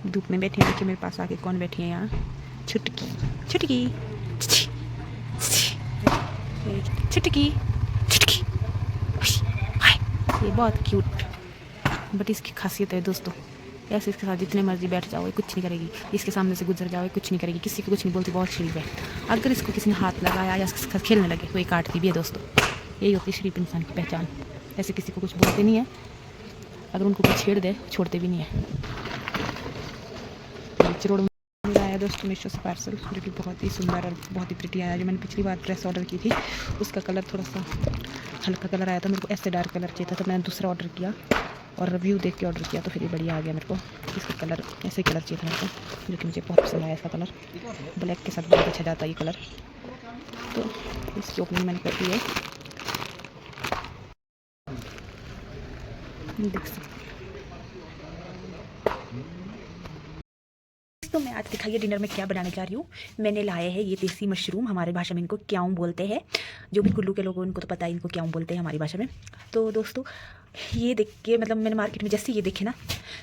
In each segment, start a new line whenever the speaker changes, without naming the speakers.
धूप में बैठी है। देखिए मेरे पास आके कौन बैठी है यहाँ, छुटकी छुटकी छुटकी छुटकी। ये बहुत क्यूट, बट इसकी खासियत है दोस्तों, ऐसे इसके साथ जितने मर्जी बैठ जाओ ये कुछ नहीं करेगी, इसके सामने से गुजर जाओ ये कुछ नहीं करेगी, किसी को कुछ नहीं बोलती, बहुत शरीफ है। अगर इसको किसी ने हाथ लगाया या इसके साथ खेलने लगे तो ये काटती भी है दोस्तों। यही होती है शरीफ इंसान की पहचान। ऐसे किसी को कुछ बोलते नहीं है, अगर उनको कुछ छेड़ दे छोड़ते भी नहीं है। चिरोड़ मिला है दोस्तों मीशो से पार्सल, जो कि बहुत ही सुंदर और बहुत ही प्रिटी आया। जो मैंने पिछली बार ड्रेस ऑर्डर की थी उसका कलर थोड़ा सा हल्का कलर आया था, मेरे को ऐसे डार्क कलर चाहिए था, तो मैंने दूसरा ऑर्डर किया और रिव्यू देख के ऑर्डर किया, तो फिर ये बढ़िया आ गया मेरे को। इसका कलर ऐसे कलर चाहिए था मेरे को, जो कि मुझे बहुत पसंद आया। इसका कलर ब्लैक के साथ बहुत अच्छा जाता है ये कलर। तो इसकी ओपनिंग मैंने कर दी है, देख सकते। तो मैं आज दिखाइए डिनर में क्या बनाने जा रही हूँ। मैंने लाए हैं ये देसी मशरूम, हमारे भाषा में इनको क्याऊं बोलते हैं। जो भी कुल्लू के लोग हैं उनको तो पता है इनको क्याऊं बोलते हैं हमारी भाषा में। तो दोस्तों ये देख के मतलब मैंने मार्केट में जैसे ये देखे ना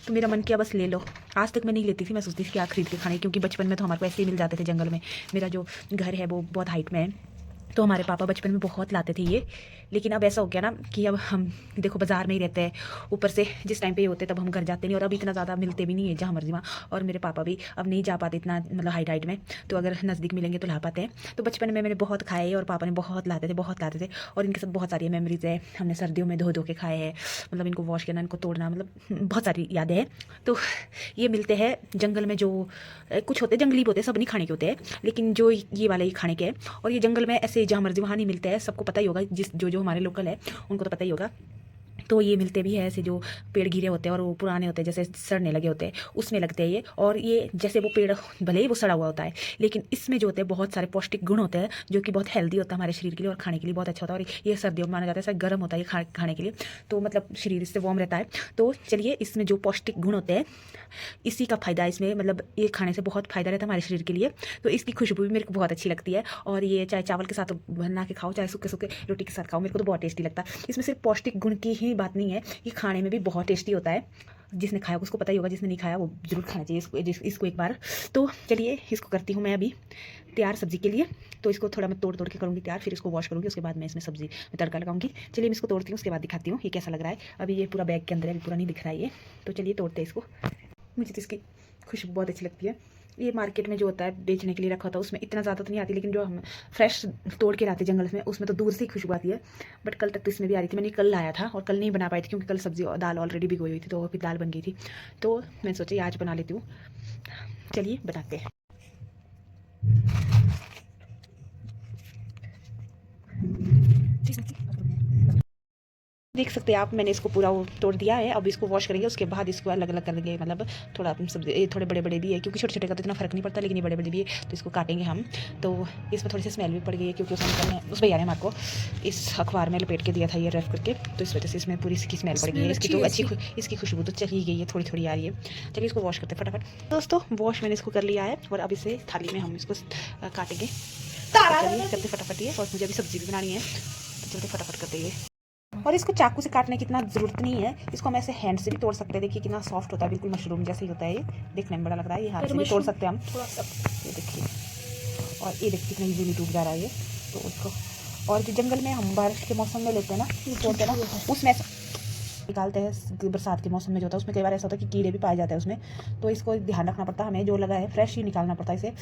तो मेरा मन किया बस ले लो। आज तक मैं नहीं लेती थी, मैं सोचती थी क्या खरीद के खाने, क्योंकि बचपन में तो हमारे को ऐसे ही मिल जाते थे जंगल में। मेरा जो घर है वो बहुत हाइट में है, तो हमारे पापा बचपन में बहुत लाते थे ये। लेकिन अब ऐसा हो गया ना कि अब हम देखो बाज़ार में ही रहते हैं, ऊपर से जिस टाइम पे ये होते तब हम घर जाते नहीं, और अब इतना ज़्यादा मिलते भी नहीं है जहाँ मर्जी वहाँ। और मेरे पापा भी अब नहीं जा पाते इतना मतलब हाइट में, तो अगर नज़दीक मिलेंगे तो ला पाते हैं। तो बचपन में मैंने बहुत खाए और पापा ने बहुत लाते थे बहुत लाते थे, और इनके साथ बहुत सारी मेमोरीज है। हमने सर्दियों में धो धो के खाए हैं, मतलब इनको वॉश करना, इनको तोड़ना, मतलब बहुत सारी यादें हैं। तो ये मिलते हैं जंगल में, जो कुछ होते जंगली होते, सब नहीं खाने के होते हैं, लेकिन जो ये वाले ही खाने के हैं। और ये जंगल में ऐसे जहाँ मर्जी वहाँ नहीं मिलते हैं, सबको पता ही होगा, जिस जो जो हमारे लोकल है उनको तो पता ही होगा। तो ये मिलते भी है ऐसे जो पेड़ गिरे होते हैं और वो पुराने होते हैं, जैसे सड़ने लगे होते हैं, उसमें लगते हैं ये। और ये जैसे वो पेड़ भले ही वो सड़ा हुआ होता है, लेकिन इसमें जो होते हैं बहुत सारे पौष्टिक गुण होते हैं, जो कि बहुत हेल्दी होता है हमारे शरीर के लिए और खाने के लिए बहुत अच्छा होता है। और ये सर्दियों में माना जाता है सर गर्म होता है ये खाने के लिए, तो मतलब शरीर इससे वार्म रहता है। तो चलिए इसमें जो पौष्टिक गुण होते हैं इसी का फ़ायदा इसमें, मतलब ये खाने से बहुत फ़ायदा रहता है हमारे शरीर के लिए। तो इसकी खुशबू भी मेरे को बहुत अच्छी लगती है, और ये चाहे चावल के साथ बना के खाओ, चाहे सूखे सूखे रोटी के साथ खाओ, मेरे को तो बहुत टेस्टी लगता है। इसमें सिर्फ पौष्टिक गुण की ही बात नहीं है, ये खाने में भी बहुत टेस्टी होता है। जिसने खाया उसको पता ही होगा, जिसने नहीं खाया वो जरूर खाना चाहिए इसको एक बार। तो चलिए इसको करती हूँ मैं अभी तैयार सब्जी के लिए। तो इसको थोड़ा मैं तोड़ तोड़ के करूँगी तैयार, फिर इसको वॉश करूँगी, उसके बाद मैं इसमें सब्जी में तड़का लगाऊंगी। चलिए मैं इसको तोड़ती हूँ, उसके बाद दिखाती हूँ ये कैसा लग रहा है। अभी ये पूरा बैग के अंदर है, अभी पूरा नहीं दिख रहा है ये। तो चलिए तोड़ते हैं इसको। मुझे तो इसकी खुशबू बहुत अच्छी लगती है। ये मार्केट में जो होता है बेचने के लिए रखा होता है उसमें इतना ज़्यादा तो नहीं आती, लेकिन जो हम फ्रेश तोड़ के लाते जंगल में उसमें तो दूर से ही खुशबू आती है। बट कल तक तो इसमें भी आ रही थी, मैंने कल लाया था और कल नहीं बना पाई थी क्योंकि कल सब्जी और दाल ऑलरेडी भिगोई हुई थी, तो फिर दाल बन गई थी। तो मैंने सोचा आज बना लेती हूँ। चलिए बनाते हैं। देख सकते हैं आप, मैंने इसको पूरा तोड़ दिया है। अब इसको वॉश करेंगे, उसके बाद इसको अलग अलग करेंगे, मतलब थोड़ा सब्जी ये थोड़े बड़े बड़े भी है क्योंकि छोटे छोटे का तो इतना फर्क नहीं पड़ता, लेकिन ये बड़े बड़े भी है तो इसको काटेंगे हम। तो इसमें थोड़ी सी स्मेल भी पड़ गई है क्योंकि उस भैया ने हमारे को इस अखबार में लपेट के दिया था ये रफ करके, तो इस वजह से इसमें पूरी इसकी स्मेल पड़ गई है। इसकी तो इसकी खुशबू तो चली गई है, थोड़ी थोड़ी आ रही है। चलिए इसको वॉश करते फटाफट। दोस्तों वॉश मैंने इसको कर लिया है और अब इसे थाली में हम इसको काटेंगे। चलिए करते फटाफट ये, और मुझे अभी सब्जी भी बनानी है तो चलते फटाफट करते ये। और इसको चाकू से काटने की इतना ज़रूरत नहीं है, इसको हम ऐसे हैंड से भी तोड़ सकते हैं। देखिए कितना सॉफ्ट होता है, बिल्कुल मशरूम जैसे ही होता है ये, देखने में बड़ा लग रहा है। ये हाथ से भी तोड़ सकते हैं हम थोड़ा सा, ये देखिए। और ये देखिए कितना इजीली टूट जा रहा है ये। तो उसको, और जो जंगल में हम बारिश के मौसम में लेते हैं ना, तोड़ते हैं ना, उसमें निकालते हैं बरसात के मौसम में जो होता है उसमें कई बार ऐसा होता है कि कीड़े भी पाए जाते हैं उसमें, तो इसको ध्यान रखना पड़ता है हमें। जो लगा है फ्रेश ही निकालना पड़ता है इसे,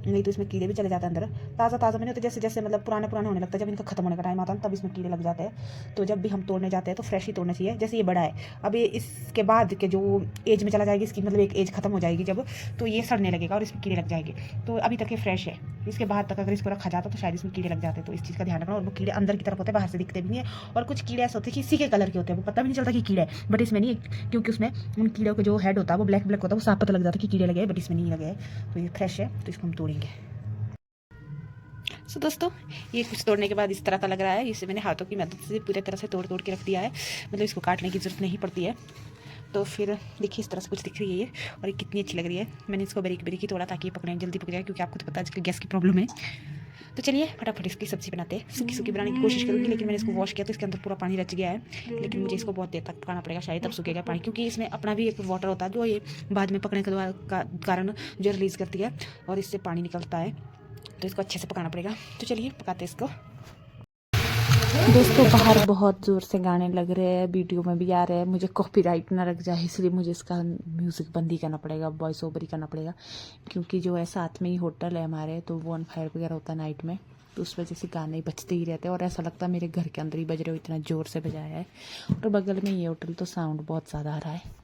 नहीं तो इसमें कीड़े भी चले जाते हैं अंदर। ताज़ा ताज़ा में नहीं होते, जैसे जैसे मतलब पुराने पुराने होने लगता है, जब इनका खत्म होने का टाइम आता है तब इसमें कीड़े लग जाते हैं। तो जब भी हम तोड़ने जाते हैं तो फ्रेश ही तोड़ना चाहिए। जैसे ये बड़ा है, अब ये इसके बाद के जो एज में चला जाएगी इसकी, मतलब एक एज खत्म हो जाएगी जब, तो ये सड़ने लगेगा और इसमें कीड़े लग जाएंगे। तो अभी तक ये फ्रेश है, इसके बाद तक अगर इसको रखा जाता तो शायद इसमें कीड़े लग जाते। तो इस चीज़ का ध्यान रखना। और वो कीड़े अंदर की तरफ होते हैं, बाहर से दिखते भी नहीं है। और कुछ कीड़े ऐसे होते हैं कि इसी के कलर के होते हैं, वो पता भी नहीं चलता कि कीड़े है, बट इसमें नहीं, क्योंकि उसमें उन कीड़ों के जो हेड होता है वो ब्लैक ब्लैक होता है, वो साफ पता लग जाता है कि कीड़े लगे हैं, बट इसमें नहीं लगे हैं। तो ये फ्रेश है तो इसको हम तोड़ेंगे। सो दोस्तों ये कुछ तोड़ने के बाद इस तरह का लग रहा है। इसे मैंने हाथों की मदद से पूरी तरह से तोड़ तोड़ के रख दिया है, मतलब इसको काटने की ज़रूरत नहीं पड़ती है। तो फिर देखिए इस तरह से कुछ दिख रही है ये, और ये कितनी अच्छी लग रही है। मैंने इसको बारीक बारीक ही तोड़ा ताकि ये पकड़े जल्दी पक जाए, क्योंकि आपको तो पता है आजकल गैस की प्रॉब्लम है। तो चलिए फटाफट इसकी सब्ज़ी बनाते हैं। सूखी सूखी बनाने की कोशिश करूँगी, लेकिन मैंने इसको वॉश किया तो इसके अंदर पूरा पानी रच गया है। लेकिन मुझे इसको बहुत देर तक पकाना पड़ेगा, शायद तब सूखेगा पानी, क्योंकि इसमें अपना भी एक वाटर होता है जो ये बाद में पकने के कारण जो रिलीज़ करती है और इससे पानी निकलता है, तो इसको अच्छे से पकाना पड़ेगा। तो चलिए पकाते हैं इसको। दोस्तों बाहर बहुत ज़ोर से गाने लग रहे हैं, वीडियो में भी आ रहे हैं, मुझे कॉपीराइट ना लग जाए इसलिए मुझे इसका म्यूज़िक बंद ही करना पड़ेगा, वॉइस ओवर ही करना पड़ेगा, क्योंकि जो है साथ में ही होटल है हमारे, तो वो फायर वगैरह होता है नाइट में, तो उस वजह से गाने बजते ही रहते हैं और ऐसा लगता है मेरे घर के अंदर ही बज रहे हो, इतना ज़ोर से बजाया है। और बगल में ये होटल, तो साउंड बहुत ज़्यादा आ रहा है।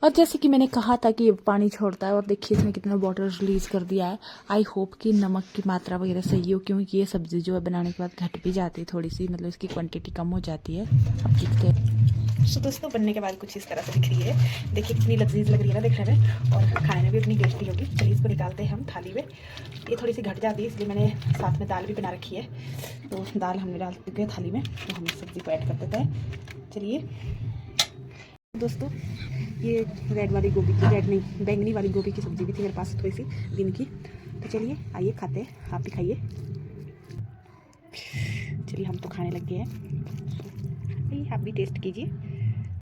और जैसे कि मैंने कहा था कि ये पानी छोड़ता है, और देखिए इसमें कितना वाटर रिलीज़ कर दिया है। आई होप कि नमक की मात्रा वगैरह सही हो, क्योंकि ये सब्ज़ी जो है बनाने के बाद घट भी जाती है थोड़ी सी, मतलब इसकी क्वांटिटी कम हो जाती है। अब देखते हैं। तो दोस्तों बनने के बाद कुछ इस तरह से दिख रही है, देखिए कितनी लजीज लग रही है ना देखने में, और खाने में भी उतनी टेस्टी होगी। चलिए इसको निकालते हैं हम थाली में। ये थोड़ी सी घट जाती है, इसलिए मैंने साथ में दाल भी बना रखी है, तो दाल हमने डाल चुके हैं थाली में, तो हम सब्ज़ी को ऐड कर देते हैं। चलिए दोस्तों, ये रेड वाली गोभी की, रेड नहीं बैंगनी वाली गोभी की सब्ज़ी भी थी मेरे पास थोड़ी सी दिन की। तो चलिए आइए खाते हैं, आप भी खाइए। चलिए हम तो खाने लग गए हैं, आप भी टेस्ट कीजिए।